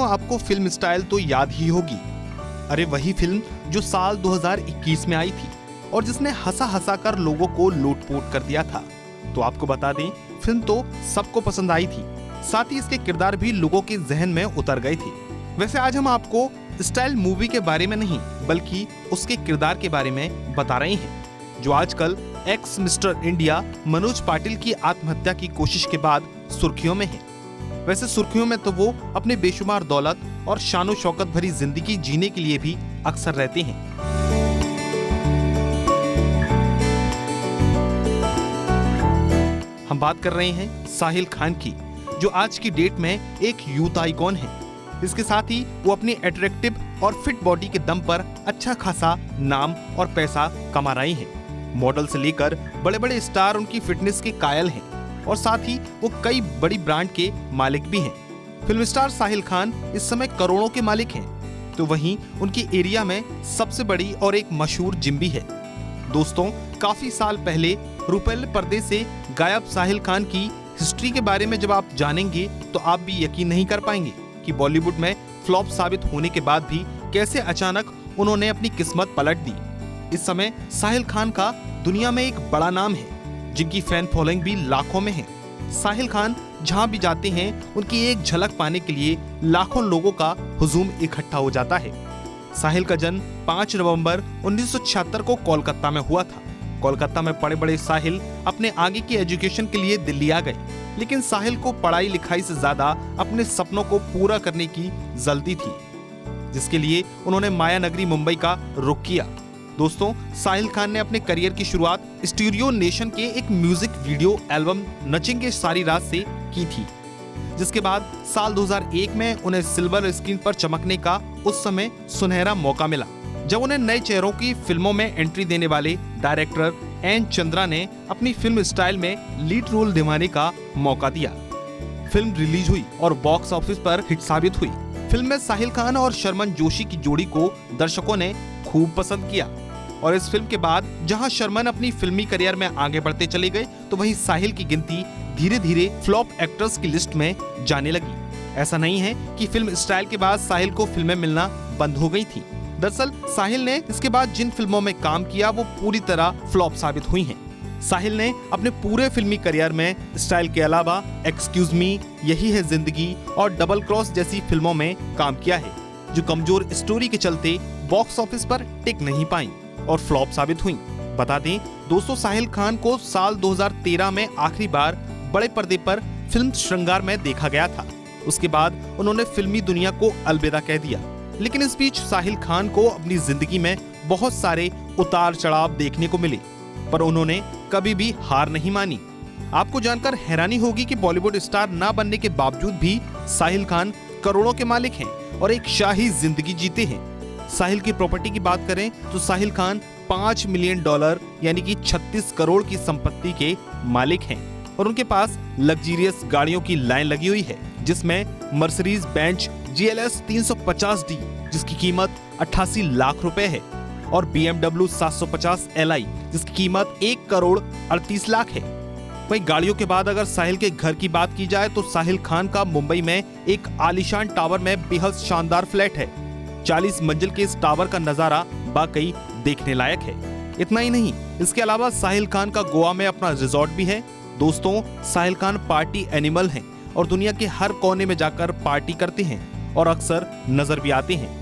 आपको film style तो याद ही होगी। अरे वही फिल्म जो साल 2021 में आई थी और जिसने हंसा हंसा कर लोगों को लूटपोट कर दिया था। तो आपको बता दें, फिल्म तो सबको पसंद आई थी, साथ ही इसके किरदार भी लोगों के जहन में उतर गए थे। वैसे आज हम आपको स्टाइल मूवी के बारे में नहीं बल्कि उसके किरदार के बारे में बता रहे हैं, जो आजकल x mister India Manoj Patil की आत्महत्या की कोशिश के बाद सुर्खियों में है। वैसे सुर्खियों में तो वो अपने बेशुमार दौलत और शानो शौकत भरी जिंदगी जीने के लिए भी अक्सर रहते हैं। हम बात कर रहे हैं साहिल खान की, जो आज की डेट में एक यूथ आइकॉन है। इसके साथ ही वो अपनी अट्रैक्टिव और फिट बॉडी के दम पर अच्छा खासा नाम और पैसा कमा रहे हैं। मॉडल से लेकर बड़े बड़े स्टार उनकी फिटनेस के कायल हैं और साथ ही वो कई बड़ी ब्रांड के मालिक भी हैं। फिल्म स्टार साहिल खान इस समय करोड़ों के मालिक हैं, तो वहीं उनकी एरिया में सबसे बड़ी और एक मशहूर जिम भी है। दोस्तों, काफी साल पहले रुपेल पर्दे से गायब साहिल खान की हिस्ट्री के बारे में जब आप जानेंगे तो आप भी यकीन नहीं कर पाएंगे कि बॉलीवुड में फ्लॉप साबित होने के बाद भी कैसे अचानक उन्होंने अपनी किस्मत पलट दी। इस समय साहिल खान का दुनिया में एक बड़ा नाम है, जिनकी फैन फॉलोइंग भी लाखों में है। साहिल खान जहां भी जाते हैं, उनकी एक झलक पाने के लिए लाखों लोगों का हुजूम इकट्ठा हो जाता है। साहिल का जन्म 5 नवंबर 1976 को कोलकाता में हुआ था। कोलकाता में पढ़े बड़े साहिल अपने आगे की एजुकेशन के लिए दिल्ली आ गए, लेकिन साहिल को पढ़ाई लिखाई से ज्यादा अपने सपनों को पूरा करने की जल्दी थी, जिसके लिए उन्होंने माया नगरी मुंबई का रुख किया। दोस्तों, साहिल खान ने अपने करियर की शुरुआत स्टूडियो नेशन के एक म्यूजिक वीडियो एल्बम नचेंगे सारी रात से की थी, जिसके बाद साल 2001 में उन्हें सिल्वर स्क्रीन पर चमकने का उस समय सुनहरा मौका मिला, जब उन्हें नए चेहरों की फिल्मों में एंट्री देने वाले डायरेक्टर एन चंद्रा ने अपनी फिल्म स्टाइल में लीड रोल निभाने का मौका दिया। फिल्म रिलीज हुई और बॉक्स ऑफिस पर हिट साबित हुई। फिल्म में साहिल खान और शर्मन जोशी की जोड़ी को दर्शकों ने खूब पसंद किया और इस फिल्म के बाद जहां शर्मन अपनी फिल्मी करियर में आगे बढ़ते चले गए, तो वहीं साहिल की गिनती धीरे धीरे फ्लॉप एक्टर्स की लिस्ट में जाने लगी। ऐसा नहीं है कि फिल्म स्टाइल के बाद साहिल को फिल्में मिलना बंद हो गई थी। दरअसल साहिल ने इसके बाद जिन फिल्मों में काम किया वो पूरी तरह फ्लॉप साबित हुई हैं। साहिल ने अपने पूरे फिल्मी करियर में स्टाइल के अलावा एक्सक्यूज मी, यही है जिंदगी और डबल क्रॉस जैसी फिल्मों में काम किया है, जो कमजोर स्टोरी के चलते बॉक्स ऑफिस पर टिक नहीं पाई और फ्लॉप साबित हुई। बता दें दोस्तों, साहिल खान को साल 2013 में आखिरी बार बड़े पर्दे पर फिल्म श्रृंगार में देखा गया था। उसके बाद उन्होंने फिल्मी दुनिया को अलविदा कह दिया, लेकिन इस बीच साहिल खान को अपनी जिंदगी में बहुत सारे उतार चढ़ाव देखने को मिले, पर उन्होंने कभी भी हार नहीं मानी। आपको जानकर हैरानी होगी कि बॉलीवुड स्टार ना बनने के बावजूद भी साहिल खान करोड़ों के मालिक हैं और एक शाही जिंदगी जीते हैं। साहिल की प्रॉपर्टी की बात करें तो साहिल खान $5 मिलियन यानी कि 36 करोड़ की संपत्ति के मालिक हैं और उनके पास लग्जरियस गाड़ियों की लाइन लगी हुई है, जिसमें मर्सिडीज बेंज GLS 350D जिसकी कीमत 88 लाख रुपए है और BMW 750 Li जिसकी कीमत 1 करोड़ 38 लाख है। वहीं गाड़ियों के बाद अगर साहिल के घर की बात की जाए तो साहिल खान का मुंबई में एक आलीशान टावर में बेहद शानदार फ्लैट है। 40 मंजिल के इस टावर का नजारा वाकई देखने लायक है। इतना ही नहीं, इसके अलावा साहिल खान का गोवा में अपना रिजॉर्ट भी है। दोस्तों, साहिल खान पार्टी एनिमल हैं और दुनिया के हर कोने में जाकर पार्टी करते हैं और अक्सर नजर भी आते हैं।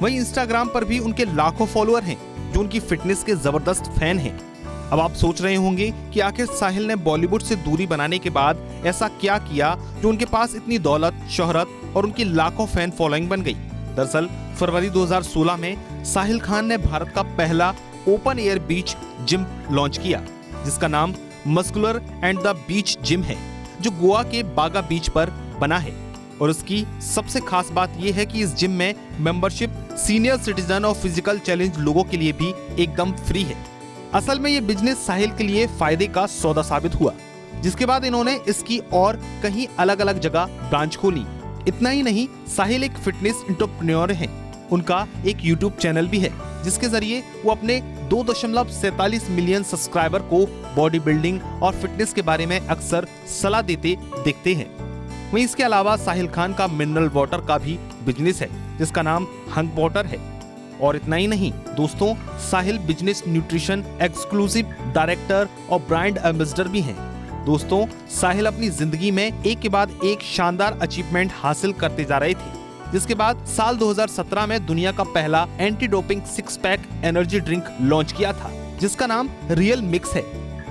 वहीं इंस्टाग्राम पर भी उनके लाखों फॉलोअर हैं जो उनकी फिटनेस के जबरदस्त फैन हैं। अब आप सोच रहे होंगे कि आखिर साहिल ने बॉलीवुड से दूरी बनाने के बाद ऐसा क्या किया जो उनके पास इतनी दौलत, शोहरत और उनकी लाखों फैन फॉलोइंग बन गई। दरअसल फरवरी 2016 में साहिल खान ने भारत का पहला ओपन एयर बीच जिम लॉन्च किया, जिसका नाम muscular and the beach gym है, जो गोवा के बागा बीच पर बना है। और इसकी सबसे खास बात यह है कि इस जिम में मेंबरशिप सीनियर सिटीजन और फिजिकल चैलेंज लोगों के लिए भी एकदम फ्री है। असल में ये बिजनेस साहिल के लिए फायदे का सौदा साबित हुआ, जिसके बाद इन्होंने इसकी और कहीं अलग अलग जगह ब्रांच खोली। इतना ही नहीं, साहिल एक फिटनेस एंटरप्रेन्योर हैं। उनका एक YouTube चैनल भी है, जिसके जरिए वो अपने 2.47 मिलियन सब्सक्राइबर को बॉडी बिल्डिंग और फिटनेस के बारे में अक्सर सलाह देते दिखते हैं। वहीं इसके अलावा साहिल खान का मिनरल वाटर का भी बिजनेस है जिसका नाम हंक वाटर है। और इतना ही नहीं दोस्तों, साहिल बिजनेस न्यूट्रिशन एक्सक्लूसिव डायरेक्टर और ब्रांड एम्बेसडर भी हैं। दोस्तों, साहिल अपनी जिंदगी में एक के बाद एक शानदार अचीवमेंट हासिल करते जा रहे थे, जिसके बाद साल 2017 में दुनिया का पहला anti doping 6 pack energy drink launch किया था जिसका नाम रियल मिक्स है।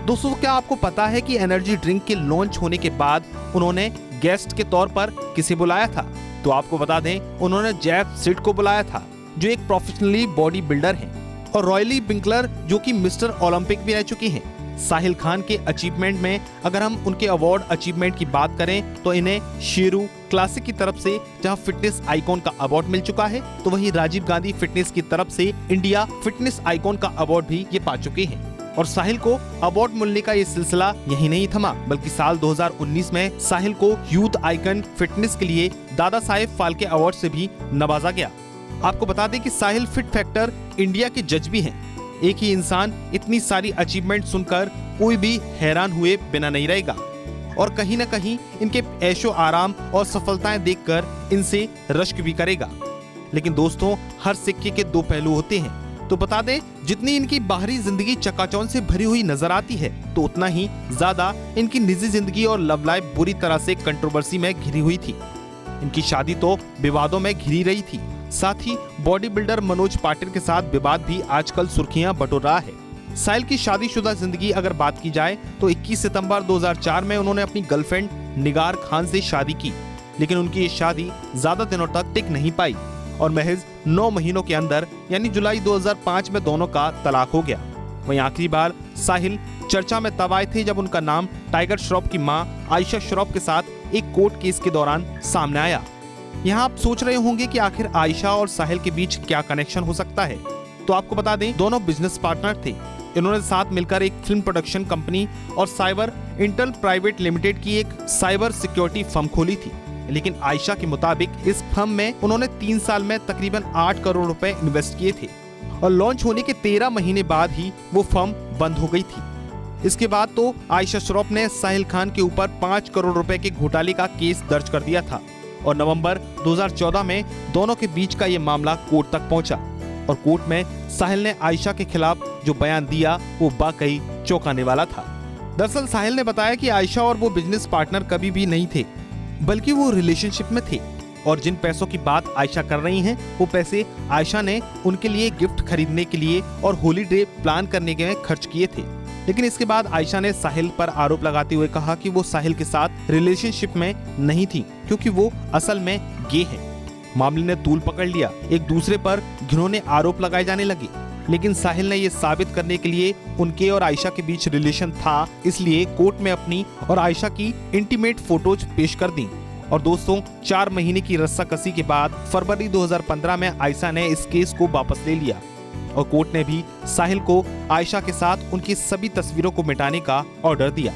दोस्तों, क्या आपको पता है कि एनर्जी ड्रिंक के लॉन्च होने के बाद उन्होंने गेस्ट के तौर पर किसे बुलाया था? तो आपको बता दें, उन्होंने जेफ सिड को बुलाया था जो एक प्रोफेशनली बॉडी बिल्डर है, और रॉयली बिंकलर जो कि मिस्टर ओलंपिक भी रह चुकी हैं। साहिल खान के अचीवमेंट में अगर हम उनके अवार्ड अचीवमेंट की बात करें तो इन्हें शेरू क्लासिक की तरफ से जहां फिटनेस आइकॉन का अवार्ड मिल चुका है, तो वहीं राजीव गांधी फिटनेस की तरफ से इंडिया फिटनेस आइकॉन का अवार्ड भी ये पा चुके हैं। और साहिल को अवार्ड मिलने का ये सिलसिला यही नहीं थमा, बल्कि साल 2019 में साहिल को यूथ आइकन फिटनेस के लिए दादा साहेब फाल्के अवार्ड से भी नवाजा गया। आपको बता दें कि साहिल फिट फैक्टर इंडिया के जज भी हैं। एक ही इंसान इतनी सारी अचीवमेंट सुनकर कोई भी हैरान हुए बिना नहीं रहेगा, और कहीं न कहीं इनके ऐशो आराम और सफलताएं देखकर इनसे रश्क भी करेगा। लेकिन दोस्तों, हर सिक्के के दो पहलू होते हैं। तो बता दें, जितनी इनकी बाहरी जिंदगी चकाचौंध से भरी हुई नजर आती है, तो उतना ही ज्यादा इनकी निजी जिंदगी और लव लाइफ बुरी तरह से कंट्रोवर्सी में घिरी हुई थी। इनकी शादी तो विवादों में घिरी रही थी। साथ ही बॉडी बिल्डर मनोज पाटिल के साथ विवाद भी आजकल सुर्खियां बटोर रहा है। साहिल की शादीशुदा जिंदगी अगर बात की जाए तो 21 सितंबर 2004 में उन्होंने अपनी गर्लफ्रेंड निगार खान से शादी की, लेकिन उनकी ये शादी ज्यादा दिनों तक टिक नहीं पाई और महज 9 महीनों के अंदर यानी जुलाई 2005 में दोनों का तलाक हो गया। वहीं आखिरी बार साहिल चर्चा में तब आए थे जब उनका नाम टाइगर श्रॉफ की मां आयशा श्रॉफ के साथ एक कोर्ट केस के दौरान सामने आया। यहाँ आप सोच रहे होंगे कि आखिर आयशा और साहिल के बीच क्या कनेक्शन हो सकता है। तो आपको बता दें, दोनों बिजनेस पार्टनर थे। इन्होंने साथ मिलकर एक फिल्म प्रोडक्शन कंपनी और साइबर इंटेल प्राइवेट लिमिटेड की एक साइबर सिक्योरिटी फर्म खोली थी। लेकिन आयशा के मुताबिक इस फर्म में उन्होंने 3 साल में तकरीबन 8 करोड़ रुपए इन्वेस्ट किए थे और लॉन्च होने के 13 महीने बाद ही वो फर्म बंद हो गई थी। इसके बाद तो आयशा श्रॉफ ने साहिल खान के ऊपर 5 करोड़ रुपए के घोटाले का केस दर्ज कर दिया था और नवंबर 2014 में दोनों के बीच का ये मामला कोर्ट तक पहुंचा और कोर्ट में साहिल ने आयशा के खिलाफ जो बयान दिया वो वाकई चौंकाने वाला था। दरअसल साहिल ने बताया कि आयशा और वो बिजनेस पार्टनर कभी भी नहीं थे, बल्कि वो रिलेशनशिप में थे और जिन पैसों की बात आयशा कर रही हैं, वो पैसे आयशा ने उनके लिए गिफ्ट खरीदने के लिए और हॉलीडे प्लान करने के लिए खर्च किए थे। लेकिन इसके बाद आयशा ने साहिल पर आरोप लगाते हुए कहा कि वो साहिल के साथ रिलेशनशिप में नहीं थी क्योंकि वो असल में गे है। मामले ने तूल पकड़ लिया, एक दूसरे पर घिनौने आरोप लगाए जाने लगे। लेकिन साहिल ने ये साबित करने के लिए उनके और आयशा के बीच रिलेशन था, इसलिए कोर्ट में अपनी और आयशा की इंटीमेट फोटोज पेश कर दी। और दोस्तों, 4 महीने की रस्साकसी के बाद फरवरी 2015 में आयशा ने इस केस को वापस ले लिया और कोर्ट ने भी साहिल को आयशा के साथ उनकी सभी तस्वीरों को मिटाने का ऑर्डर दिया।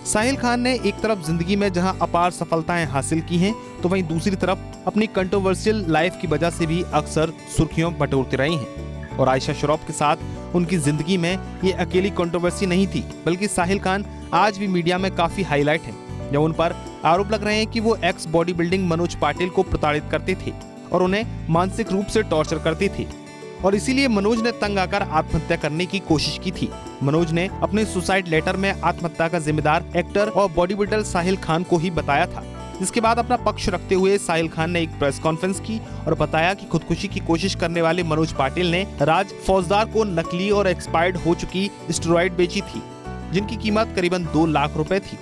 साहिल खान ने एक तरफ जिंदगी में जहां अपार सफलताएं हासिल की हैं, तो वहीं दूसरी तरफ अपनी कंट्रोवर्शियल लाइफ की वजह से भी अक्सर सुर्खियों बटोरते रहे हैं। और आयशा श्रॉफ के साथ उनकी जिंदगी में ये अकेली कंट्रोवर्सी नहीं थी, बल्कि साहिल खान आज भी मीडिया में काफी हाईलाइट हैं, जब उन पर आरोप लग रहे हैं कि वो x body building Manoj Patil को प्रताड़ित करते थे और उन्हें मानसिक रूप से टॉर्चर करते थे और इसीलिए मनोज ने तंग आकर आत्महत्या करने की कोशिश की थी। मनोज ने अपने सुसाइड लेटर में आत्महत्या का जिम्मेदार एक्टर और बॉडी बिल्डर साहिल खान को ही बताया था। जिसके बाद अपना पक्ष रखते हुए साहिल खान ने एक प्रेस कॉन्फ्रेंस की और बताया कि खुदकुशी की कोशिश करने वाले मनोज पाटिल ने राज फौजदार को नकली और एक्सपायर्ड हो चुकी स्टेरॉइड बेची थी, जिनकी कीमत करीबन 2 लाख रुपए थी।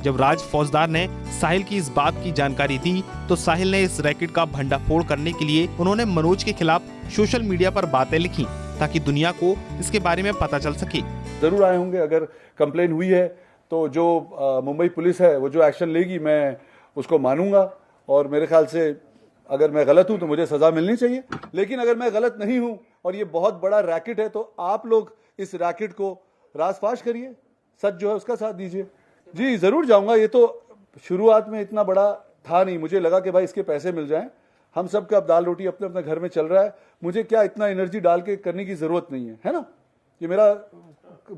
जब राज फौजदार ने साहिल की इस बात की जानकारी दी, तो साहिल ने इस रैकेट का भंडाफोड़ करने के लिए उन्होंने मनोज के खिलाफ सोशल मीडिया पर बातें लिखी ताकि दुनिया को इसके बारे में पता चल सके। जरूर आए होंगे, अगर कंप्लेन हुई है तो जो मुंबई पुलिस है वो जो एक्शन लेगी मैं उसको मानूंगा और मेरे ख्याल से अगर मैं गलत हूं तो मुझे सजा मिलनी चाहिए। लेकिन अगर मैं गलत नहीं हूं और ये बहुत बड़ा रैकेट है तो आप लोग इस रैकेट को रासफाश करिए, सच जो है उसका साथ दीजिए। जी जरूर जाऊंगा। ये तो शुरुआत में इतना बड़ा था नहीं, मुझे लगा कि भाई इसके पैसे मिल जाएं, हम सब का अब दाल रोटी अपने अपने घर में चल रहा है, मुझे क्या इतना एनर्जी डाल के करने की जरूरत नहीं है, है ना। ये मेरा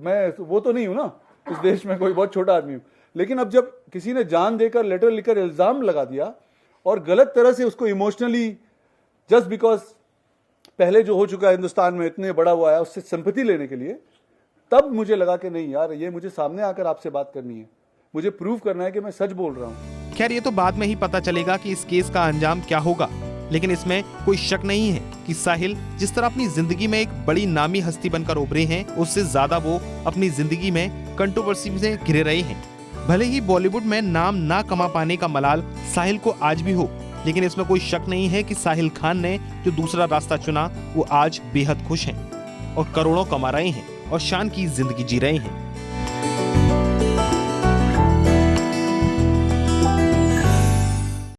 मैं वो तो नहीं हूं ना, इस देश में कोई बहुत छोटा आदमी हूं। लेकिन अब जब किसी ने जान देकर लेटर लिखकर इल्जाम लगा दिया और गलत तरह से उसको इमोशनली जस्ट बिकॉज पहले जो हो चुका है हिंदुस्तान में इतने बड़ा हुआ है उससे सिंपैथी लेने के लिए, तब मुझे लगा कि नहीं यार, ये मुझे सामने आकर आपसे बात करनी है, मुझे प्रूव करना है कि मैं सच बोल रहा हूँ। खैर ये तो बाद में ही पता चलेगा कि इस केस का अंजाम क्या होगा, लेकिन इसमें कोई शक नहीं है कि साहिल जिस तरह अपनी जिंदगी में एक बड़ी नामी हस्ती बनकर उभरे हैं, उससे ज्यादा वो अपनी जिंदगी में कंट्रोवर्सी से घिरे रहे हैं। भले ही बॉलीवुड में नाम ना कमा पाने का मलाल साहिल को आज भी हो, लेकिन इसमें कोई शक नहीं है कि साहिल खान ने जो दूसरा रास्ता चुना वो आज बेहद खुश हैं और करोड़ों कमा रहे हैं और शान की जिंदगी जी रहे हैं।